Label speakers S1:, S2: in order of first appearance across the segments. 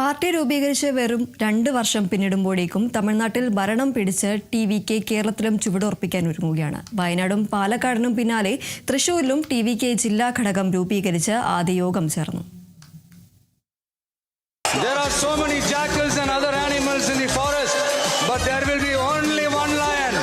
S1: Party രൂപീകരിച്ച് വെറും 2 വർഷം പിന്നിടുമ്പോഴേക്കും തമിഴ്നാട്ടിൽ ഭരണം പിടിച്ച് ടി.വി.കെ കേരളത്തിലും ചുവടുറപ്പിക്കാൻ ഒരുങ്ങുകയാണ്. വയനാടും പാലക്കാടിനും പിന്നാലെ തൃശൂരിലും ടി.വി.കെ ജില്ലാ ഘടകം രൂപീകരിച്ച് ആദ്യ യോഗം ചേർന്നു.
S2: There are so many jackals and other animals in the forest, but there will be only one lion.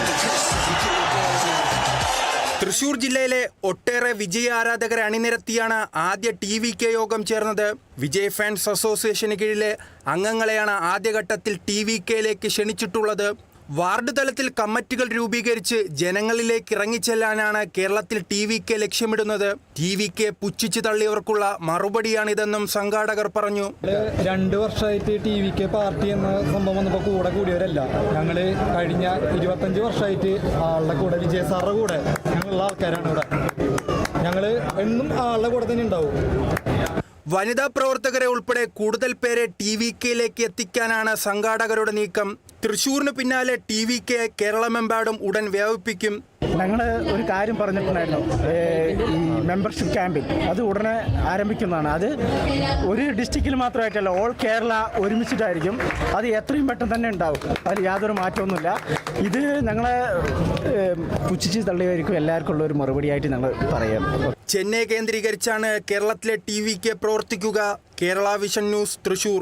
S3: Thrissur ജില്ലയിലെ ഒട്ടേറെ വിജയ ആരാധകരെ അണിനിരത്തിയാണ് ആദ്യ ടി.വി.കെ യോഗം ചേർന്നത്. വിജയ് ഫാൻസ് അസോസിയേഷന് കീഴിലെ അംഗങ്ങളെയാണ് ആദ്യഘട്ടത്തിൽ ടി.വി.കെയിലേക്ക് ക്ഷണിച്ചിട്ടുള്ളത്. വാർഡ് തലത്തിൽ കമ്മിറ്റികൾ രൂപീകരിച്ച് ജനങ്ങളിലേക്ക് ഇറങ്ങിച്ചെല്ലാനാണ് കേരളത്തിൽ ടി.വി.കെ ലക്ഷ്യമിടുന്നത്. ടി.വി.കെ പുച്ഛിച്ചു തള്ളിയവർക്കുള്ള മറുപടിയാണിതെന്നും സംഘാടകർ പറഞ്ഞു.
S4: 2 വർഷമായിട്ട് ടി.വി.കെ പാർട്ടി എന്ന സംഭവം വന്നപ്പോൾ കൂടിയവരല്ല. ഞങ്ങൾ കഴിഞ്ഞ 25 വർഷമായിട്ട് ആളുടെ കൂടെ, വിജയ് സാറിന്റെ കൂടെ ഞങ്ങളുള്ള ആൾക്കാരാണ് ഇവിടെ. ഞങ്ങൾ എന്നും ആളുടെ കൂടെ തന്നെ ഉണ്ടാവും.
S3: വനിതാ പ്രവർത്തകരെ ഉൾപ്പെടെ കൂടുതൽ പേരെ ടി.വി.കെയിലേക്ക് എത്തിക്കാനാണ് സംഘാടകരുടെ നീക്കം. തൃശൂരിന് പിന്നാലെ ടി.വി.കെ കേരളമെമ്പാടും ഉടൻ വ്യാപിപ്പിക്കും.
S5: ഞങ്ങൾ ഒരു കാര്യം പറഞ്ഞിട്ടുണ്ടായിരുന്നു, ഈ മെമ്പർഷിപ്പ് ക്യാമ്പയിൻ അത് ഉടനെ ആരംഭിക്കുന്നതാണ്. അത് ഒരു ഡിസ്ട്രിക്റ്റിൽ മാത്രമായിട്ടല്ല, ഓൾ കേരള ഒരുമിച്ചിട്ടായിരിക്കും. അത് എത്രയും പെട്ടെന്ന് തന്നെ ഉണ്ടാവും. അതിൽ യാതൊരു മാറ്റമൊന്നുമില്ല. ഇത് ഞങ്ങളെ പുച്ഛിച്ച് തള്ളിയായിരിക്കും എല്ലാവർക്കും ഉള്ള ഒരു മറുപടിയായിട്ട് ഞങ്ങൾ പറയാം.
S3: ചെന്നൈ കേന്ദ്രീകരിച്ചാണ് കേരളത്തിലെ ടി.വി.കെ പ്രവർത്തിക്കുക. Kerala vision news, Thrissur.